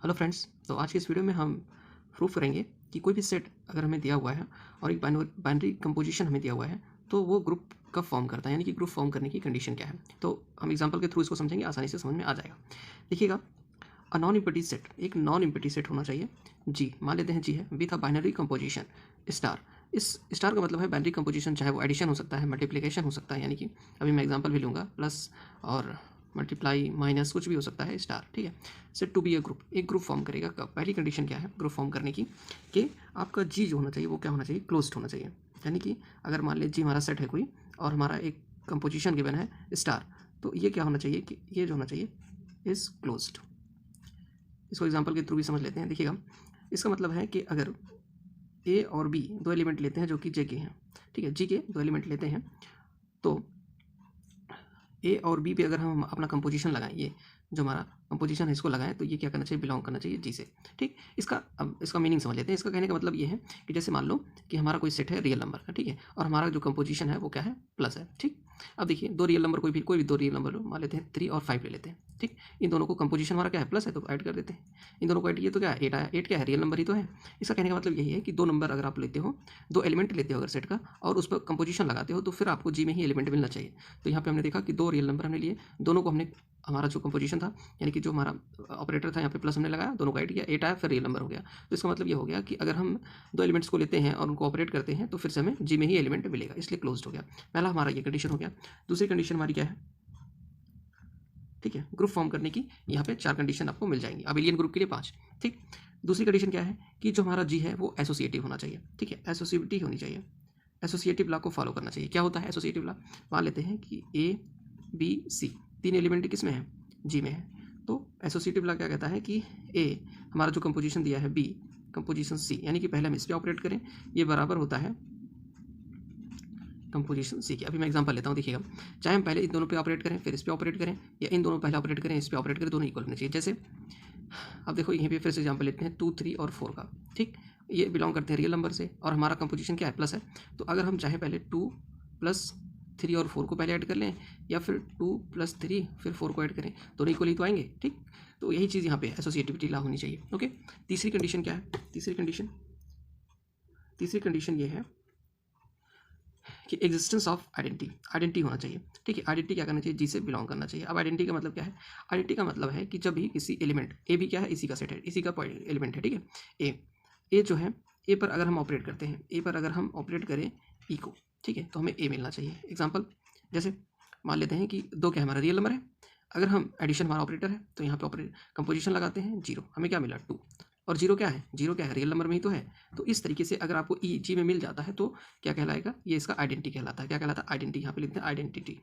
Hello friends, तो आज की इस वीडियो में हम प्रूफ करेंगे कि कोई भी सेट अगर हमें दिया हुआ है और एक बाइनरी कंपोजिशन हमें दिया हुआ है तो वो ग्रुप कब फॉर्म करता है, यानी कि ग्रुप फॉर्म करने की कंडीशन क्या है। तो हम एग्जांपल के थ्रू इसको समझेंगे, आसानी से समझ में आ जाएगा। देखिएगा, अ नॉन इम्पटी सेट एक नॉन इम्पटी सेट होना चाहिए। जी मान लेते हैं जी है with a binary composition star. इस स्टार का मतलब है बाइनरी कंपोजिशन, चाहे वो एडिशन हो सकता है, मल्टीप्लिकेशन हो सकता है, यानी कि अभी मैं एग्जांपल भी लूँगा, प्लस और मल्टीप्लाई माइनस कुछ भी हो सकता है, स्टार। ठीक है, set to be a group, एक ग्रुप फॉर्म करेगा कब। पहली कंडीशन क्या है ग्रुप फॉर्म करने की, कि आपका जी जो होना चाहिए वो क्या होना चाहिए, क्लोज्ड होना चाहिए। यानी कि अगर मान लीजिए जी हमारा सेट है कोई और हमारा एक कंपोजिशन गिवन है स्टार, तो ये क्या होना चाहिए कि ये जो होना चाहिए इज क्लोज्ड। इसको एग्जांपल के थ्रू भी समझ लेते हैं। देखिएगा, इसका मतलब है कि अगर ए और बी दो एलिमेंट लेते हैं जो कि जे के हैं, ठीक है, जी के दो एलिमेंट लेते हैं, तो ए और बी पे अगर हम अपना कंपोजिशन लगाएं, ये जो हमारा कंपोजिशन है इसको लगाएं, तो ये क्या करना चाहिए, बिलोंग करना चाहिए जी से। ठीक, अब इसका मीनिंग समझ लेते हैं। इसका कहने का मतलब ये है कि जैसे मान लो कि हमारा कोई सेट है रियल नंबर का, ठीक है, और हमारा जो कंपोजिशन है वो क्या है, प्लस है। ठीक, अब देखिए दो रियल नंबर, कोई भी दो रियल नंबर मान लेते हैं, 3 और 5 ले लेते हैं। ठीक, इन दोनों को कंपोजिशन हमारा क्या है, प्लस है, तो ऐड कर देते हैं। इन दोनों को ऐड किए तो क्या है, 8 आया। 8 क्या है, रियल नंबर ही तो है। इसका कहने का मतलब यही है कि दो नंबर अगर आप लेते हो, दो एलिमेंट लेते हो अगर सेट का, और उस पर कंपोजिशन लगाते हो, तो फिर आपको जी में ही एलिमेंट मिलना चाहिए। तो यहाँ पे हमने देखा कि दो रियल नंबर हमने लिए, दोनों को हमने हमारा जो कंपोजिशन था, यानी कि जो हमारा ऑपरेटर था यहाँ पे प्लस हमने लगाया, दोनों का ऐड किया, 8 आया, फिर रियल नंबर हो गया। तो इसका मतलब ये हो गया कि अगर हम दो एलिमेंट्स को लेते हैं और उनको ऑपरेट करते हैं तो फिर से हमें जी में ही एलिमेंट मिलेगा, इसलिए क्लोज्ड हो गया। पहला हमारा ये कंडीशन हो गया। दूसरी कंडीशन हमारी क्या है, ठीक है, ग्रुप फॉर्म करने की यहाँ पे 4 कंडीशन आपको मिल जाएंगी, अबिलियन ग्रुप के लिए 5। ठीक, दूसरी कंडीशन क्या है कि जो हमारा जी है वो एसोसिएटिव होना चाहिए। ठीक है, एसोसिएटिविटी होनी चाहिए, एसोसिएटिव लॉ को फॉलो करना चाहिए। क्या होता है एसोसिएटिव लॉ, मान लेते हैं कि ए बी सी तीन एलिमेंट किस में है, जी में है। तो एसोसिएटिव लॉ क्या कहता है कि ए हमारा जो कंपोजिशन दिया है बी कंपोजिशन सी, यानी कि पहले हम इस पर ऑपरेट करें, ये बराबर होता है कंपोजिशन सी की। अभी मैं एग्जांपल लेता हूँ, देखिएगा, चाहे हम पहले इन दोनों पे ऑपरेट करें फिर इस पे ऑपरेट करें, या इन दोनों पहले ऑपरेट करें इस पे ऑपरेट करें, दोनों इक्वल होने चाहिए। जैसे अब देखो यहीं पे फिर से एग्जांपल लेते हैं 2 3 और 4 का। ठीक, ये बिलोंग करते हैं रियल नंबर से और हमारा कंपोजिशन क्या है, प्लस है। तो अगर हम चाहे पहले 2 प्लस 3 और 4 को पहले ऐड कर लें, या फिर 2 प्लस 3 फिर 4 को ऐड करें, दोनों इक्वल ही तो आएंगे। ठीक, तो यही चीज़ यहाँ पे एसोसिएटिविटी लॉ होनी चाहिए। ओके, तीसरी कंडीशन क्या है, तीसरी कंडीशन ये है कि एग्जिस्टेंस ऑफ आइडेंटिटी होना चाहिए। ठीक है, आइडेंटिटी क्या करना चाहिए, जी से बिलोंग करना चाहिए। अब आइडेंटिटी का मतलब क्या है, आइडेंटिटी का मतलब है कि जब भी किसी एलिमेंट, ए भी क्या है, इसी का सेट है, इसी का एलिमेंट है। ठीक है, ए जो है, ए पर अगर हम ऑपरेट करते हैं, ए पर अगर हम ऑपरेट करें ई को, ठीक है, तो हमें ए मिलना चाहिए। एग्जाम्पल, जैसे मान लेते हैं कि दो क्या हमारा रियल नंबर है, अगर हम एडिशन हमारा ऑपरेटर है तो यहाँ पे ऑपरेट कंपोजिशन लगाते हैं 0, हमें क्या मिला 2, और जीरो क्या है, जीरो क्या है, रियल नंबर में ही तो है। तो इस तरीके से अगर आपको ई जी में मिल जाता है तो क्या कहलाएगा, ये इसका आइडेंटिटी कहलाता है। क्या कहलाता है, आइडेंटिटी। यहाँ पे लिखते हैं आइडेंटिटी।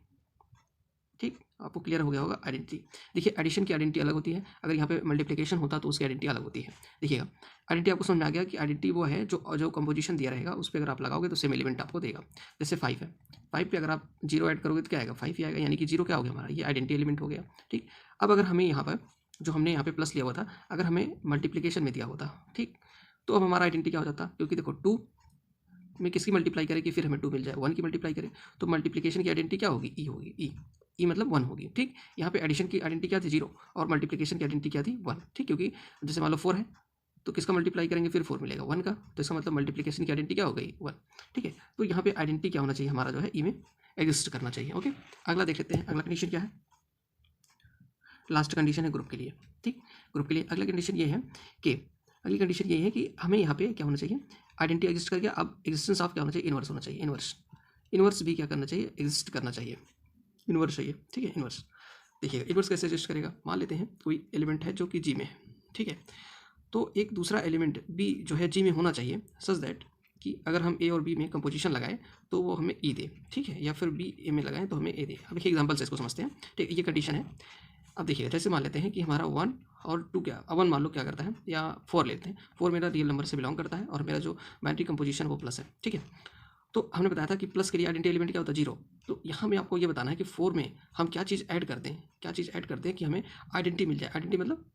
ठीक, आपको क्लियर हो गया होगा आइडेंटिटी। देखिए, एडिशन की आइडेंटिटी अलग होती है, अगर यहाँ पे मल्टीप्लिकेशन होता तो उसकी आइडेंटिटी अलग होती है। देखिएगा, आइडेंटिटी आपको समझ में आ गया कि आइडेंटिटी वो है जो जो कंपोजिशन दिया रहेगा उस पर अगर आप लगाओगे तो सेम एलिमेंट आपको देगा। जैसे 5 है, 5 पे अगर आप 0 ऐड करोगे तो क्या आएगा, 5 ही आएगा, यानी कि 0 क्या हो गया हमारा, ये आइडेंटिटी एलिमेंट हो गया। ठीक, अब अगर हमें यहाँ पर जो हमने यहाँ पे प्लस लिया हुआ था, अगर हमें मल्टीप्लिकेशन में दिया होता, ठीक, तो अब हमारा आइडेंटिटी क्या हो जाता, क्योंकि देखो 2 में किसकी मल्टीप्लाई करें कि फिर हमें 2 मिल जाए, 1 की मल्टीप्लाई करें, तो मल्टीप्लिकेशन की आइडेंटिटी क्या होगी, ई होगी, ई मतलब 1 होगी। ठीक, यहाँ पे एडिशन की आइडेंटिटी क्या थी, 0, और मल्टीप्लिकेशन की आइडेंटिटी क्या थी, 1। ठीक, क्योंकि जैसे मान लो 4 है तो किसका मल्टीप्लाई करेंगे, फिर 4 मिलेगा 1 का, तो इसका मतलब मल्टीप्लिकेशन की आइडेंटिटी क्या हो गई, 1। ठीक है, तो यहाँ पे आइडेंटिटी क्या होना चाहिए, हमारा जो है ई में एग्जिस्ट करना चाहिए। ओके, अगला देख लेते हैं, अगला कंडीशन क्या है, लास्ट कंडीशन है ग्रुप के लिए। ठीक, ग्रुप के लिए अगला कंडीशन ये है कि अगली कंडीशन ये है कि हमें यहाँ पे क्या होना चाहिए, आइडेंटिटी एग्जिस्ट करके अब एग्जिस्टेंस ऑफ क्या होना चाहिए, इनवर्स होना चाहिए। इनवर्स भी क्या करना चाहिए, एग्जिस्ट करना चाहिए, इनवर्स चाहिए। ठीक है, इनवर्स देखिएगा, इनवर्स कैसे एग्जिस्ट करेगा, मान लेते हैं कोई एलिमेंट है जो कि जी में है, ठीक है, तो एक दूसरा एलिमेंट बी जो है जी में होना चाहिए, सच दैट कि अगर हम ए और बी में कंपोजिशन लगाएं तो वो हमें ई दे। ठीक है, या फिर बी ए में लगाएं तो हमें ए दे। अब देखिए एग्जांपल से इसको समझते हैं। ठीक है, ये कंडीशन है। अब देखिएगा, जैसे मान लेते हैं कि हमारा 1 और 2 क्या, 1 मान लो क्या करता है, या 4 लेते हैं, 4 मेरा रियल नंबर से बिलोंग करता है और मेरा जो बाइनरी कंपोजिशन वो प्लस है। ठीक है, तो हमने बताया था कि प्लस के लिए आइडेंटिटी एलिमेंट क्या होता है, 0। तो यहाँ में आपको ये बताना है कि 4 में हम क्या चीज़ ऐड करते हैं, कि हमें आइडेंटिटी मिल जाए। आइडेंटिटी मतलब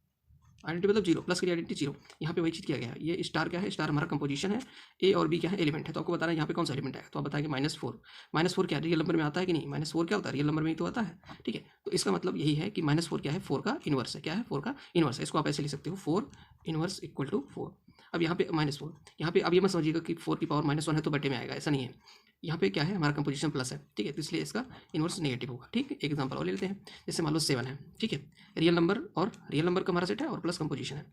आइडेंटिटी मतलब जीरो, प्लस के लिए आइडेंटिटी जीरो। यहाँ पे वही चीज़ किया गया है। ये स्टार क्या है, स्टार हमारा कंपोजिशन है, ए और बी क्या है, एलिमेंट है। तो आपको बताना है यहाँ पे कौन सा एलिमेंट आएगा, तो आप बताएंगे -4। -4 क्या रियल नंबर में आता है कि नहीं, -4 क्या होता है, रियल नंबर में ही तो आता है, ठीक है। तो इसका मतलब यही है कि -4 क्या है, 4 का इन्वर्स है, क्या है, 4 का इन्वर्स है। इसको आप ऐसे लिख सकते हो, 4 इन्वर्स इक्वल टू 4। अब यहाँ पे -4, यहाँ पे अब ये मत समझिएगा कि 4 की पावर -1 है तो बटे में आएगा, ऐसा नहीं है। यहाँ पे क्या है, हमारा कंपोजिशन प्लस है, ठीक है, तो इसलिए इसका इन्वर्स नेगेटिव होगा, ठीक है। एक एग्जांपल और ले लेते हैं, जैसे मान लो 7 है, ठीक है, रियल नंबर और रियल नंबर का हमारा सेट है और प्लस कंपोजिशन है।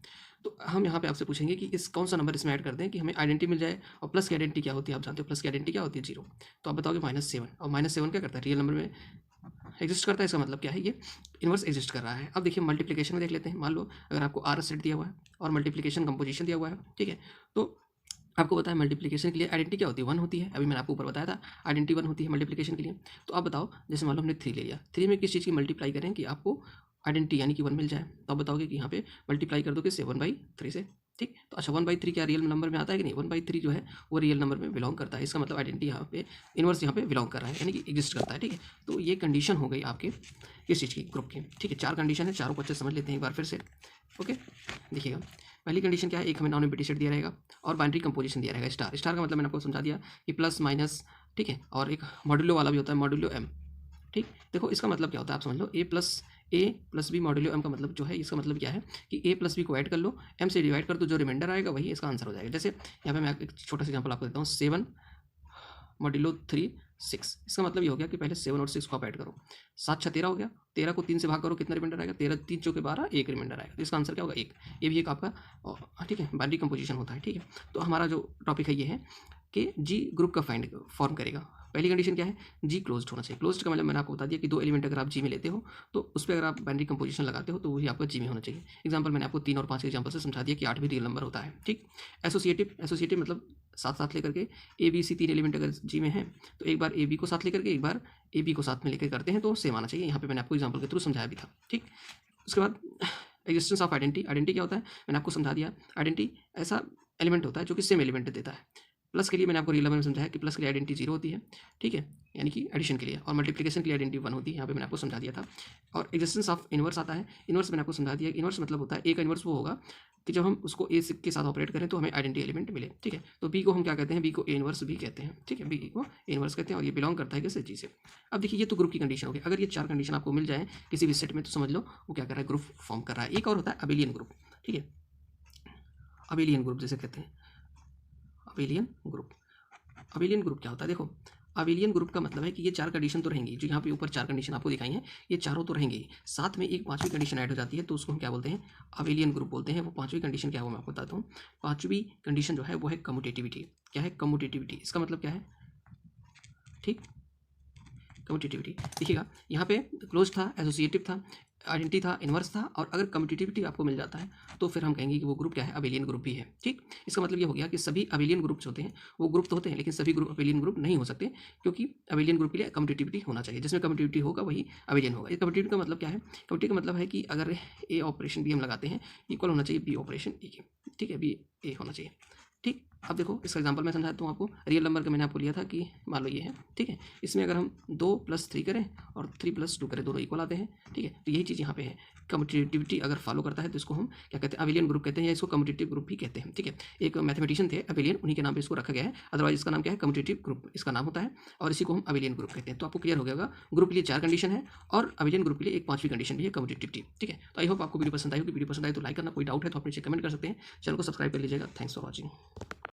तो हम यहाँ पे आपसे पूछेंगे कि इस कौन सा नंबर इसमें ऐड कर दें कि हमें आइडेंटिटी मिल जाए। और प्लस की आइडेंटिटी क्या होती है, आप जानते हो प्लस की आइडेंटिटी क्या होती है, जीरो। तो आप बताओगे -7, और -7 क्या करता है, रियल नंबर में एग्जिस्ट करता है, इसका मतलब क्या है, ये इन्वर्स एग्जिस्ट कर रहा है। अब देखिए मल्टीप्लिकेशन में देख लेते हैं। मान लो अगर आपको आर सेट दिया हुआ है और मल्टीप्लिकेशन कंपोजिशन दिया हुआ है, ठीक है, तो आपको पता है मल्टीप्लिकेशन के लिए आइडेंटिटी क्या होती है, 1 होती है। अभी मैंने आपको ऊपर बताया था आइडेंटिटी 1 होती है मल्टीप्लिकेशन के लिए। तो आप बताओ, जैसे मान लो हमने 3 ले लिया, 3 में किस चीज़ की मल्टीप्लाई करें कि आपको आइडेंटिटी यानी कि 1 मिल जाए। तो आप बताओगे कि यहाँ पे मल्टीप्लाई कर दो किससे, 1/3 से, ठीक। तो अच्छा 1/3 क्या रियल नंबर में आता है कि नहीं, 1/3 जो है वो रियल नंबर में बिलोंग करता है। इसका मतलब आइडेंटिटी यहाँ पे इन्वर्स यहाँ पे बिलोंग कर रहा है, यानी कि एग्जिस्ट करता है, ठीक है। तो ये कंडीशन हो गई आपके किस चीज़ की, ग्रुप की, ठीक है। 4 कंडीशन है, चारों को अच्छे समझ लेते हैं एक बार फिर से, ओके। देखिएगा पहली कंडीशन क्या है, एक हमें नॉन एम्प्टी सेट दिया रहेगा और बाइनरी कंपोजिशन दिया रहेगा स्टार। स्टार का मतलब मैंने आपको समझा दिया कि प्लस माइनस, ठीक है, और एक मॉड्यूलो वाला भी होता है, मॉड्यूलो एम, ठीक। देखो इसका मतलब क्या होता है, आप समझ लो, ए प्लस बी मॉड्यूलो एम का मतलब जो है, इसका मतलब क्या है कि ए प्लस बी को ऐड कर लो, एम से डिवाइड कर दो, जो रिमाइंडर आएगा वही इसका आंसर हो जाएगा। जैसे यहाँ पे मैं एक छोटा सा एग्जांपल आपको देता हूँ, 7 मॉड्यूलो 3 6। इसका मतलब ये हो गया कि पहले 7 और 6 को आप ऐड करो, 7 6 13 हो गया, 13 को 3 से भाग करो, कितना रिमाइंडर आएगा, 13 3 चौके 12, एक रिमाइंडर आएगा। तो इसका आंसर क्या होगा, 1। ये भी एक आपका, ठीक है, बाइनरी कंपोजिशन होता है, ठीक है। तो हमारा जो टॉपिक है ये है कि जी ग्रुप का फाइंड फॉर्म करेगा। पहली कंडीशन क्या है, जी क्लोज्ड होना चाहिए। क्लोज्ड का मतलब मैंने आपको बता दिया कि 2 एलिमेंट अगर आप जी में लेते हो तो उस पर अगर आप बाइनरी कंपोजिशन लगाते हो तो वही आपका जी में होना चाहिए। एग्जांपल मैंने आपको 3 और 5 के एग्जांपल से समझा दिया कि 8 भी रियल नंबर होता है, ठीक। एसोसिएटिव मतलब साथ साथ लेकर के ए बी सी 3 एलिमेंट अगर जी में है तो एक बार ए बी को साथ लेकर के एक बार ए बी को साथ में लेकर करते हैं तो सेम आना चाहिए। यहाँ पे मैंने आपको एग्जाम्पल के थ्रू समझाया भी था, ठीक। उसके बाद एग्जिस्टेंस ऑफ आइडेंटिटी। आइडेंटिटी क्या होता है, मैंने आपको समझा दिया। आइडेंटिटी ऐसा एलिमेंट होता है जो कि सेम एलिमेंट देता है। प्लस के लिए मैंने आपको रियल नंबर में समझाया कि प्लस के लिए आइडेंटिटी 0 होती है, ठीक है, यानी कि एडिशन के लिए, और मल्टीप्लिकेशन के लिए आइडेंटिटी 1 होती है। यहाँ पे मैंने आपको समझा दिया था। और एग्जिस्टेंस ऑफ इन्वर्स आता है। इन्वर्स मैंने आपको समझा दिया। इन्वर्स मतलब होता है ए का इन्वर्स वो होगा कि जब हम उसको ए के साथ ऑपरेट करें तो हमें आइडेंटिटी एलिमेंट मिले, ठीक है। तो बी को हम क्या कहते हैं, बी को ए इन्वर्स भी कहते हैं, ठीक है, बी को ए इन्वर्स कहते हैं और ये बिलोंग करता है किससे, जी से। अब देखिए ये तो ग्रुप की कंडीशन हो गई। अगर ये 4 कंडीशन आपको मिल जाए किसी भी सेट में तो समझ लो वो क्या कर रहा है, ग्रुप फॉर्म कर रहा है। एक और होता है अबेलियन ग्रुप, ठीक है, अबेलियन ग्रुप जैसे कहते हैं, अबेलियन ग्रुप। अबेलियन ग्रुप क्या होता है, देखो अबेलियन ग्रुप का मतलब है कि ये 4 कंडीशन तो रहेंगी, जो यहाँ पे ऊपर 4 कंडीशन आपको दिखाई हैं, ये चारों तो रहेंगी, साथ में एक 5वीं कंडीशन ऐड हो जाती है तो उसको हम क्या बोलते हैं, अबेलियन ग्रुप बोलते हैं। वो 5वीं कंडीशन क्या है वो मैं आपको बताता हूँ। 5वीं कंडीशन जो है वो है कम्यूटेटिविटी। क्या है, कम्यूटेटिविटी। इसका मतलब क्या है, ठीक, कम्यूटेटिविटी। देखिएगा यहाँ पे क्लोज था, एसोसिएटिव था, आइडेंटिटी था, इन्वर्स था, और अगर कम्यूटेटिविटी आपको मिल जाता है तो फिर हम कहेंगे कि वो ग्रुप क्या है, अबेलियन ग्रुप भी है, ठीक। इसका मतलब ये हो गया कि सभी अबेलियन ग्रुप्स होते हैं, वो ग्रुप तो होते हैं लेकिन सभी ग्रुप अबेलियन ग्रुप नहीं हो सकते, क्योंकि अबेलियन ग्रुप के लिए कम्यूटेटिविटी होना चाहिए। जिसमें कम्यूटेटिविटी होगा वही अबेलियन होगा। ये कम्यूटेटिविटी का मतलब क्या है, कम्यूटेटिविटी का मतलब है कि अगर ए ऑपरेशन बी हम लगाते हैं इक्वल होना चाहिए बी ऑपरेशन ए के, ठीक है, बी ए होना चाहिए, ठीक। अब देखो इसका एग्जांपल मैं समझाता हूँ आपको। रियल नंबर का मैंने आपको लिया था कि मान लो ये है, ठीक है, इसमें अगर हम 2 + 3 करें और 3 + 2 करें, दोनों इक्वल आते हैं, ठीक है। तो यही चीज़ यहाँ पे है, कम्यूटेटिविटी अगर फॉलो करता है तो इसको हम क्या कहते हैं, अबेलियन ग्रुप कहते हैं, या इसको कम्यूटेटिव ग्रुप भी कहते हैं, ठीक है। एक मैथमेटिशियन थे अबेलियन, उन्हीं के नाम पे इसको रखा गया है, अदरवाइज इसका नाम क्या है, कम्यूटेटिव ग्रुप इसका नाम होता है, और इसी को हम अबेलियन ग्रुप कहते हैं। तो आपको क्लियर हो गया, ग्रुप के लिए 4 कंडीशन है और अबेलियन ग्रुप के लिए एक 5वीं कंडीशन भी है, कम्यूटेटिविटी, ठीक है। तो आई होप आपको वीडियो पसंद आई होगी। वीडियो पसंद आई तो लाइक करना, कोई डाउट है तो आप नीचे कमेंट कर सकते हैं। चैनल को सब्सक्राइब कर लीजिएगा। Thanks for watching.